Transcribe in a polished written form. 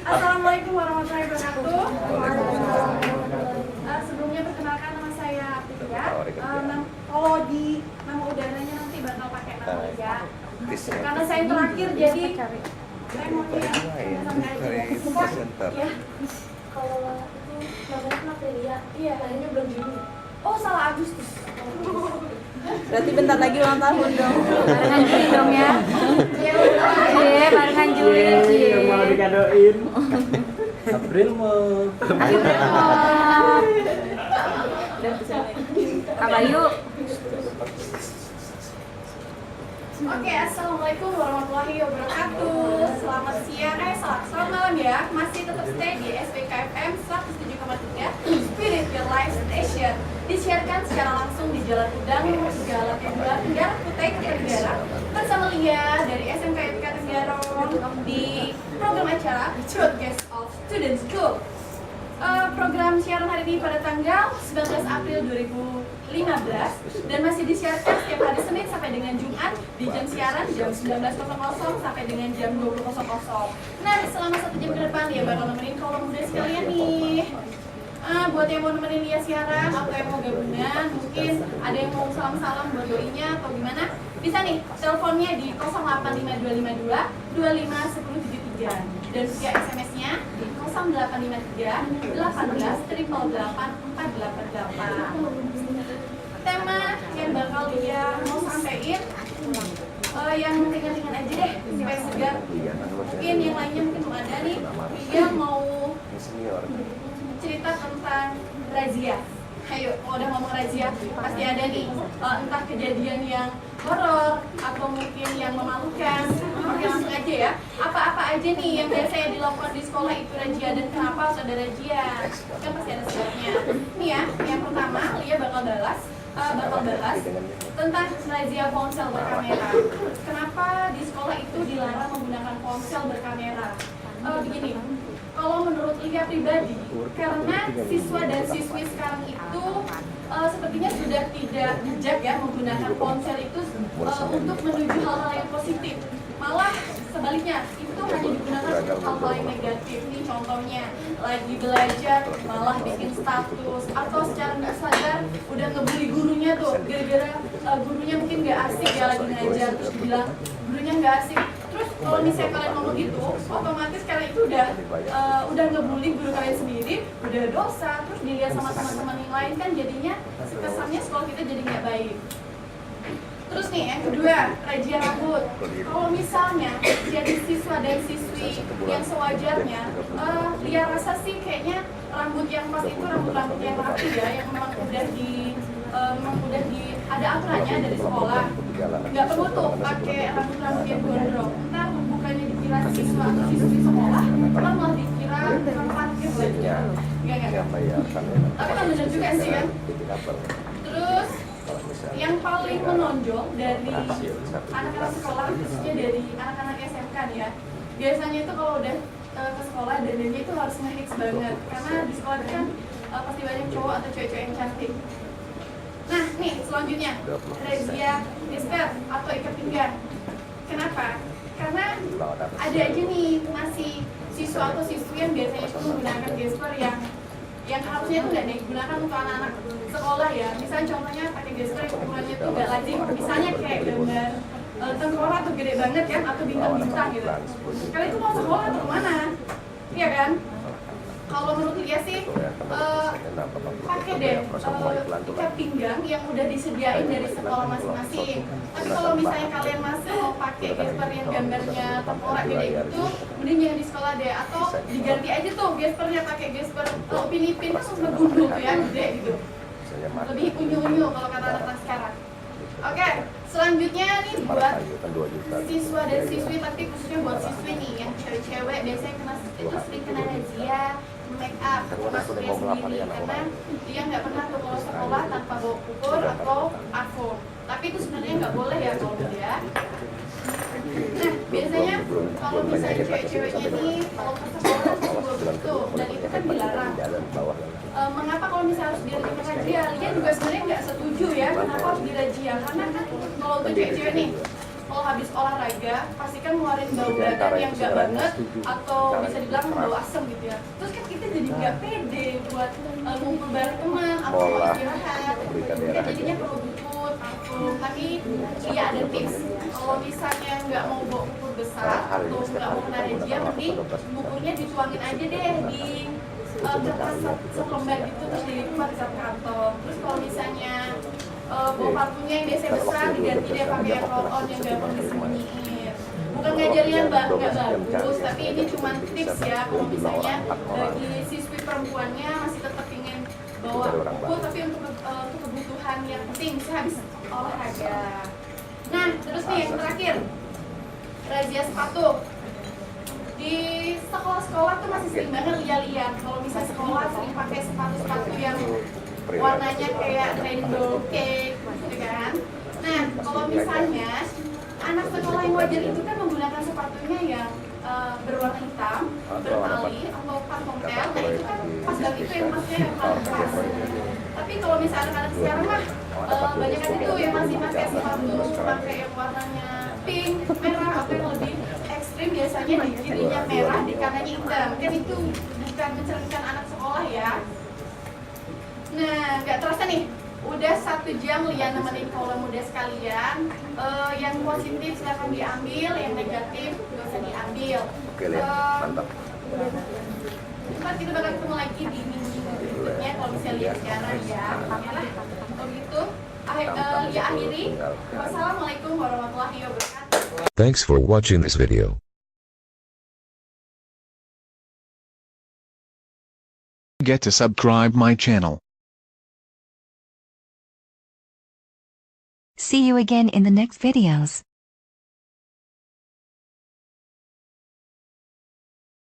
Assalamualaikum warahmatullahi wabarakatuh. Sebelumnya perkenalkan nama saya Aprilia. Kalau di nama udaranya nanti bakal pakai nama ya. Karena saya terakhir jadi saya mau ya. Kalau itu namanya Aprilia. Iya, tadinya bulan Juni. Oh, salah Agustus. Berarti bentar lagi ulang tahun dong. Barengan Juli dong ya. Iya, barengan Juli. Yang malah dikadoin. April mau. Abayu. Oke, assalamualaikum warahmatullahi wabarakatuh. Selamat siang, selamat malam ya. Masih tetap stay di SPKFM 107,3 Spirit Your Life Station. Disiarkan secara langsung di Jalan Udang, Segala Tenggara, Kutai Tenggara bersama Lia dari SMKFK Tenggarong di program acara Broadcast of Student School. Program siaran hari ini pada tanggal 19 April 2015 dan masih disiarkan setiap hari Senin sampai dengan Jumat di jam siaran jam 19.00 sampai dengan jam 20.00. Nah, selama 1 jam ke depan ya bakal nemenin kaum muda sekalian nih. Buat yang mau nemenin dia siaran atau yang mau gabungan, mungkin ada yang mau salam-salam buat doinya atau gimana, bisa nih teleponnya di 085252 251073 dan via SMS-nya di 0853 18 888 488. Tema yang bakal dia mau sampaikan yang ringan-ringan aja deh supaya segar. Mungkin yang lainnya mungkin belum ada nih. Dia mau cerita tentang razia. Ayo, kalau udah ngomong razia pasti ada nih entah kejadian yang horor atau mungkin yang memalukan. Oke, langsung aja ya. Apa-apa aja nih yang biasanya dilakukan di sekolah itu razia dan kenapa harus ada razia? Kan pasti ada sebabnya. Nih ya, yang pertama Lia bakal bahas tentang razia ponsel berkamera. Kenapa di sekolah itu dilarang menggunakan ponsel berkamera? Begini, kalau menurut Lia pribadi, karena siswa dan siswi sekarang itu sepertinya sudah tidak bijak ya menggunakan ponsel itu untuk menuju hal-hal yang positif. Malah sebaliknya, itu hanya digunakan untuk hal-hal yang negatif. Nih contohnya, lagi belajar malah bikin status atau secara nggak sadar udah ngebully gurunya tuh gara-gara gurunya mungkin nggak asik ya lagi ngajar, terus bilang gurunya nggak asik. Terus kalau misalnya kalian ngomong gitu, otomatis kalian itu udah ngebully guru kalian sendiri, udah dosa, terus dilihat sama teman-teman yang lain kan jadinya kesannya sekolah kita jadi nggak baik. Terus nih yang kedua, razia rambut. Kalau misalnya jadi siswa dan siswi yang sewajarnya, Lia rasa sih kayaknya rambut yang pas itu rambut yang rapi ya, yang memang udah ada aturannya dari sekolah. Nggak perlu tuh pakai rambut yang gondrong. Ntar bukannya dikira siswa atau siswi sekolah, malah dikira tempat belajar. Nggak. Tapi kan benar juga sih kan. Terus yang paling menonjol dari anak-anak sekolah, khususnya dari anak-anak SMK nih ya, biasanya itu kalau udah ke sekolah dandannya itu harus ngehits banget karena di sekolah itu kan pasti banyak cowok atau cewek-cewek yang cantik. Nah nih selanjutnya razia gesper atau ikat pinggang. Kenapa? Karena ada aja nih masih siswa atau siswi yang biasanya itu menggunakan gesper yang harusnya itu nggak digunakan untuk anak-anak sekolah ya. Misalnya contohnya pakai gesper yang ukurannya itu nggak lazim, misalnya kayak gambar tengkorak tuh gede banget kan, atau bintang-bintang gitu. Kalian itu mau sekolah atau kemana? Iya kan? Kalau menurut Lia sih pakai deh ikat pinggang yang udah disediain dari sekolah masing-masing. Tapi kalau misalnya kalian masih mau pakai gesper yang gambarnya tengkorak gede itu, mending jangan di sekolah deh, atau diganti aja tuh gespernya pakai gesper upin-ipin kan ngebundul tuh ya, gede gitu. Lebih unyu-unyu kalau kata anak sekarang. Oke, selanjutnya nih buat siswa dan siswi, tapi khususnya buat siswi nih yang cewek-cewek biasanya sering kena razia make up termasuk dia sendiri karena dia nggak pernah tuh kalau sekolah tanpa bawa ukur atau parfum. Tapi itu sebenarnya nggak boleh ya kalau dia. Nah biasanya kalau misalnya cewek-ceweknya nih kalau ke sekolah itu dan itu kan dilarang. Mengapa kalau misalnya harus dirajia? Lia juga sebenarnya nggak setuju ya kenapa harus dirajia, karena kan kalau untuk cewek-cewek nih kalau habis olahraga pastikan ngeluarin bau badan yang nggak banget atau bisa dibilang bau asem gitu ya. Terus kan kita jadi nggak pede buat ngumpul bareng teman atau mau istirahat. Kita jadinya perlu butuh takut. Tapi ya ada tips, kalau misalnya nggak mau bawa buku besar atau nggak mau kena razia, mending bukunya dituangin aja deh di kertas selembar gitu, terus dilipat ke kantong. Terus kalau misalnya bawa parfumnya yang biasanya besar diganti deh pakai yang roll on yang gampang disembunyiin. Bukan ngajarin yang nggak bagus, tapi ini cuma tips ya kalau misalnya bagi siswi perempuannya masih tetap ingin bawa buku tapi untuk kebutuhan yang penting misalnya habis olahraga. Nah terus nih yang terakhir, razia sepatu. Di sekolah-sekolah tuh masih sering banget lihat-lihat kalau misalnya sekolah sering pakai sepatu-sepatu yang warnanya kayak rainbow cake gitu kan. Nah kalau misalnya anak sekolah yang wajar itu kan menggunakan sepatunya yang berwarna hitam, bertali atau pantongtel, nah itu kan pas banget itu yang pakai yang paling pas. Tapi kalau misalnya anak-anak sekarang mah banyak kan itu yang masih pakai sepatu pakai yang warnanya pink, merah atau yang lebih ekstrim, biasanya di kirinya merah, di kanannya hitam. Kan itu bukan mencerminkan anak sekolah ya. Nah, nggak terasa nih, udah 1 jam Lia nemenin kaula muda sekalian. Yang positif silahkan diambil, yang negatif nggak usah diambil. Oke, Lia, mantap. Ntar kita bakal ketemu lagi di minggu berikutnya kalau bisa lihat sekarang ya. Kalau gitu, Lia akhiri. Wassalamualaikum warahmatullahi wabarakatuh. Thanks for watching this video. Get to subscribe my channel. See you again in the next videos.